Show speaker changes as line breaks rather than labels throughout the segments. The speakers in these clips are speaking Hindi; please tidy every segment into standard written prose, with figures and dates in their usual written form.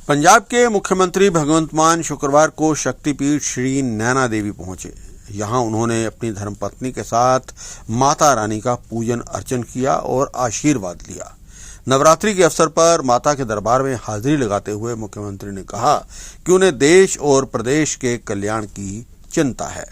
पंजाब के मुख्यमंत्री भगवंत मान शुक्रवार को शक्तिपीठ श्री नैना देवी पहुंचे। यहां उन्होंने अपनी धर्मपत्नी के साथ माता रानी का पूजन अर्चन किया और आशीर्वाद लिया। नवरात्रि के अवसर पर माता के दरबार में हाजिरी लगाते हुए मुख्यमंत्री ने कहा कि उन्हें देश और प्रदेश के कल्याण की चिंता है।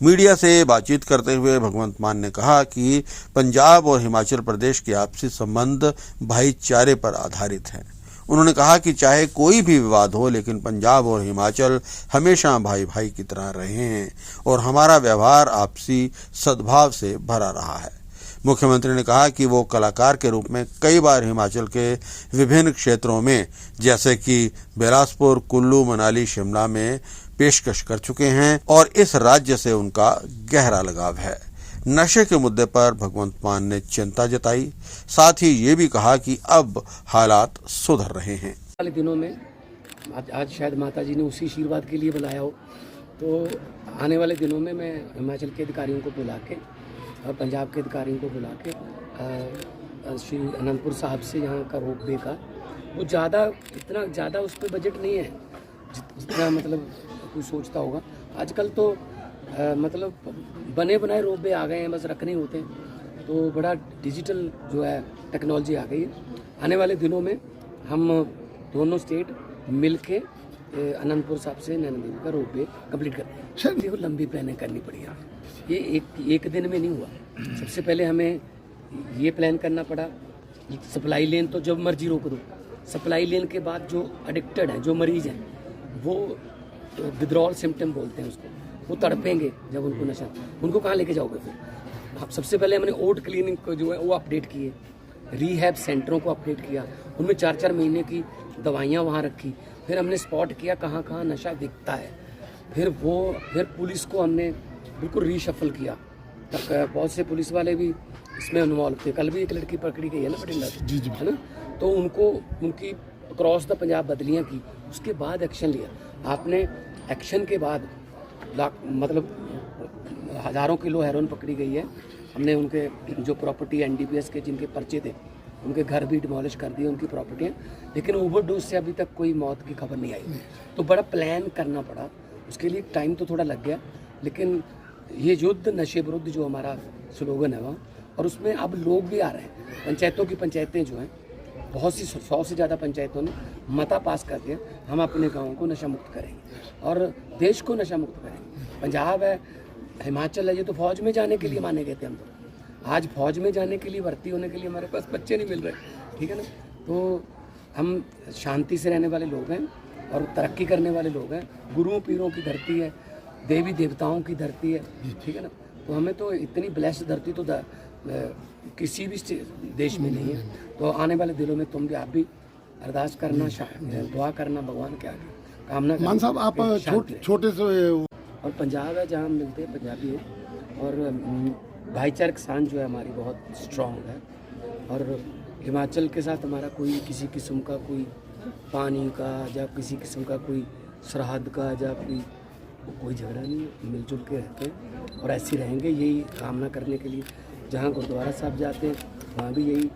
मीडिया से बातचीत करते हुए भगवंत मान ने कहा कि पंजाब और हिमाचल प्रदेश के आपसी संबंध भाईचारे पर आधारित हैं। उन्होंने कहा कि चाहे कोई भी विवाद हो, लेकिन पंजाब और हिमाचल हमेशा भाई भाई की तरह रहे हैं और हमारा व्यवहार आपसी सद्भाव से भरा रहा है। मुख्यमंत्री ने कहा कि वो कलाकार के रूप में कई बार हिमाचल के विभिन्न क्षेत्रों में जैसे कि बिलासपुर, कुल्लू, मनाली, शिमला में पेशकश कर चुके हैं और इस राज्य से उनका गहरा लगाव है। नशे के मुद्दे पर भगवंत मान ने चिंता जताई, साथ ही ये भी कहा कि अब हालात सुधर रहे हैं।
वाले दिनों में आज शायद माता जी ने उसी आशीर्वाद के लिए बुलाया हो, तो आने वाले दिनों में मैं हिमाचल के अधिकारियों को बुला के और पंजाब के अधिकारियों को बुला के श्री अनंतपुर साहब से यहाँ का रोपवे का वो इतना ज़्यादा उस पर बजट नहीं है जितना मतलब कोई सोचता होगा। आजकल तो मतलब बने बनाए रोपवे आ गए हैं, बस रखने होते हैं। तो बड़ा डिजिटल जो है टेक्नोलॉजी आ गई है। आने वाले दिनों में हम दोनों स्टेट मिल के अनंतपुर साहब से नैना देवी का रोपवे कंप्लीट करते हैं। देखो लंबी प्लानिंग करनी पड़ी यार, ये एक दिन में नहीं हुआ। सबसे पहले हमें ये प्लान करना पड़ा, सप्लाई लेन तो जब मर्जी रोक दो। सप्लाई लेन के बाद जो एडिक्टेड हैं, जो मरीज हैं, वो विड्रॉल सिम्टम बोलते हैं उसको, वो तड़पेंगे जब उनको नशा, उनको कहाँ लेके जाओगे फिर? अब सबसे पहले हमने ओट क्लिनिक को जो है वो अपडेट किए, रीहैब सेंटरों को अपडेट किया, उनमें 4-4 महीने की दवाइयाँ वहाँ रखी। फिर हमने स्पॉट किया कहाँ कहाँ नशा दिखता है। फिर पुलिस को हमने बिल्कुल रीशफल किया। तक बहुत से पुलिस वाले भी इसमें इन्वॉल्व थे। कल भी एक लड़की पकड़ी गई है ना बठिंडा से, जी है ना। तो उनकी क्रॉस द पंजाब बदलियाँ की, उसके बाद एक्शन लिया। आपने एक्शन के बाद मतलब हज़ारों किलो हेरोइन पकड़ी गई है। हमने उनके जो प्रॉपर्टी एनडीपीएस के जिनके पर्चे थे उनके घर भी डिमोलिश कर दिए, उनकी प्रॉपर्टियाँ। लेकिन ओवरडोज से अभी तक कोई मौत की खबर नहीं आई। तो बड़ा प्लान करना पड़ा, उसके लिए टाइम तो थोड़ा लग गया। लेकिन ये युद्ध नशे विरुद्ध जो हमारा स्लोगन है वहाँ, और उसमें अब लोग भी आ रहे हैं। पंचायतें जो हैं, बहुत सी 100 से ज़्यादा पंचायतों ने मता पास कर दिया, हम अपने गाँव को नशा मुक्त करेंगे और देश को नशा मुक्त करेंगे। पंजाब है, हिमाचल है, ये तो फौज में जाने के लिए माने गए थे हम तो। आज फौज में जाने के लिए, भर्ती होने के लिए हमारे पास बच्चे नहीं मिल रहे, ठीक है ना। तो हम शांति से रहने वाले लोग हैं और तरक्की करने वाले लोग हैं। गुरुओं पीरों की धरती है, देवी देवताओं की धरती है, ठीक है ना। तो हमें तो इतनी ब्लेस्ड धरती तो किसी भी देश में नहीं है। तो आने वाले दिनों में तुम भी, आप भी अरदास करना, दुआ करना भगवान के आगे, कामना करना।
मान साहब आप छोटे से
और पंजाब है जहाँ हम मिलते हैं, पंजाबी है, और भाईचारक साथ जो है हमारी बहुत स्ट्रॉन्ग है। और हिमाचल के साथ हमारा कोई किसी किस्म का कोई पानी का या किसी किस्म का कोई सरहद का या कोई झगड़ा नहीं है। मिलजुल के रहते हैं और ऐसे रहेंगे, यही कामना करने के लिए। जहाँ गुरुद्वारा साहब जाते हैं वहाँ भी यही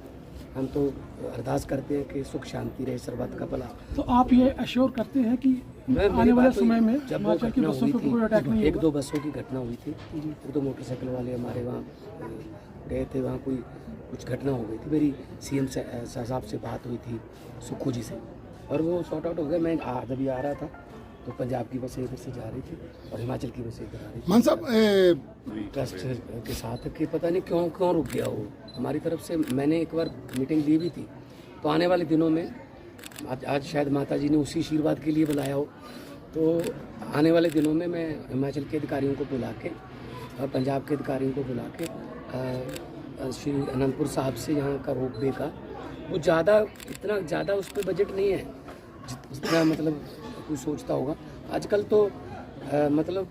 हम तो अरदास करते हैं कि सुख शांति रहे, सर्वत का भला।
तो आप ये अश्योर करते हैं कि आने वाले समय में
जब वो घटना हुई थी, 1-2 बसों की घटना हुई थी, 1-2 मोटरसाइकिल वाले हमारे वहाँ गए थे, वहाँ कुछ घटना हो गई थी। मेरी सीएम साहब से बात हुई थी, सुक्खू जी से, और वो सॉर्ट आउट हो गया। मैं जब आ रहा था तो पंजाब की बसें इधर से जा रही थी और हिमाचल की बसें इधर आ रही थी।
मान साहब
ट्रस्ट के साथ कि पता नहीं क्यों रुक गया वो। हमारी तरफ से मैंने एक बार मीटिंग ली भी थी। तो आने वाले दिनों में आज शायद माता जी ने उसी आशीर्वाद के लिए बुलाया हो, तो आने वाले दिनों में मैं हिमाचल के अधिकारियों को बुला के और पंजाब के अधिकारियों को बुला के श्री अनंतपुर साहब से यहाँ का रोपवे का वो इतना ज़्यादा उस पर बजट नहीं है जितना मतलब कोई सोचता होगा। आजकल तो मतलब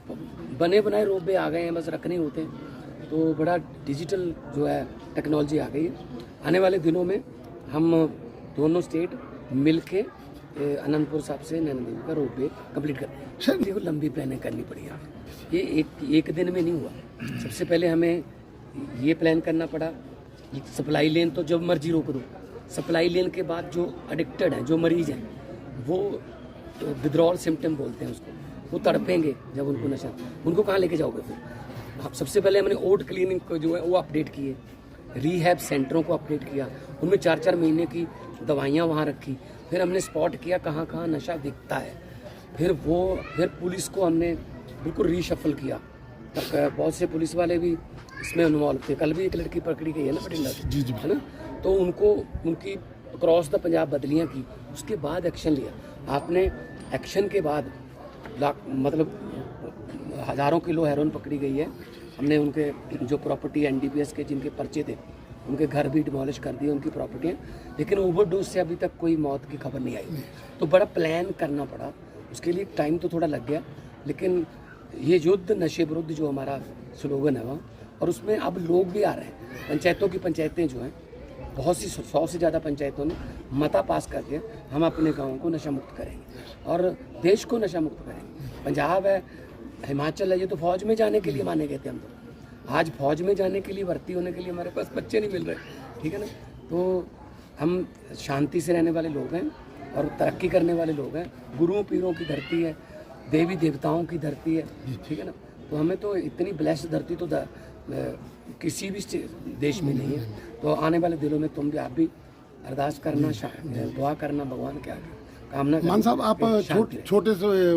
बने बनाए रोपवे आ गए हैं, बस रखने होते हैं। तो बड़ा डिजिटल जो है टेक्नोलॉजी आ गई है। आने वाले दिनों में हम दोनों स्टेट मिल के अनंतपुर साहब से नैना देवी का रोपवे कंप्लीट करते हैं। देखो लंबी प्लानिंग करनी पड़ी यार, ये एक दिन में नहीं हुआ। सबसे पहले हमें ये प्लान करना पड़ा, सप्लाई लेन तो जब मर्जी रोक दो। सप्लाई लेन के बाद जो एडिक्टेड हैं, जो मरीज हैं, वो विड्रॉल सिम्टम बोलते हैं उसको, वो तड़पेंगे जब उनको नशा, उनको कहाँ लेके जाओगे फिर आप? सबसे पहले हमने ओट क्लिनिक को जो है वो अपडेट किए, रीहैब सेंटरों को अपडेट किया, उनमें 4-4 महीने की दवाइयाँ वहाँ रखी, फिर हमने स्पॉट किया कहाँ कहाँ नशा दिखता है, फिर पुलिस को हमने बिल्कुल रीशफल किया। तब बहुत से पुलिस वाले भी इसमें इन्वॉल्व थे। कल भी एक लड़की पकड़ी गई है ना बठिंडा से, है ना, तो उनको उनकी क्रॉस द पंजाब बदलियाँ की, उसके बाद एक्शन लिया आपने। एक्शन के बाद मतलब हज़ारों किलो हेरोइन पकड़ी गई है। हमने उनके जो प्रॉपर्टी एनडीपीएस के जिनके पर्चे थे उनके घर भी डिमोलिश कर दिए, उनकी प्रॉपर्टियाँ, लेकिन ओवरडोज से अभी तक कोई मौत की खबर नहीं आई। तो बड़ा प्लान करना पड़ा, उसके लिए टाइम तो थोड़ा लग गया, लेकिन ये युद्ध नशे विरुद्ध जो हमारा स्लोगन है वहाँ, और उसमें अब लोग भी आ रहे हैं। पंचायतों की पंचायतें जो हैं, बहुत सी 100 से ज़्यादा पंचायतों ने मता पास करके हम अपने गाँव को नशा मुक्त करेंगे और देश को नशा मुक्त करेंगे। पंजाब है, हिमाचल है, ये तो फौज में जाने के लिए माने गए थे हम तो। आज फौज में जाने के लिए, भर्ती होने के लिए हमारे पास बच्चे नहीं मिल रहे, ठीक है ना। तो हम शांति से रहने वाले लोग हैं और तरक्की करने वाले लोग हैं। गुरुओं पीरों की धरती है, देवी देवताओं की धरती है, ठीक है ना। तो हमें तो इतनी ब्लेस्ड धरती तो किसी भी देश में नहीं है। तो आने वाले दिनों में तुम भी, आप भी अरदास करना, दुआ करना भगवान के आगे, कामना करना।
मान साहब, आप छोटे से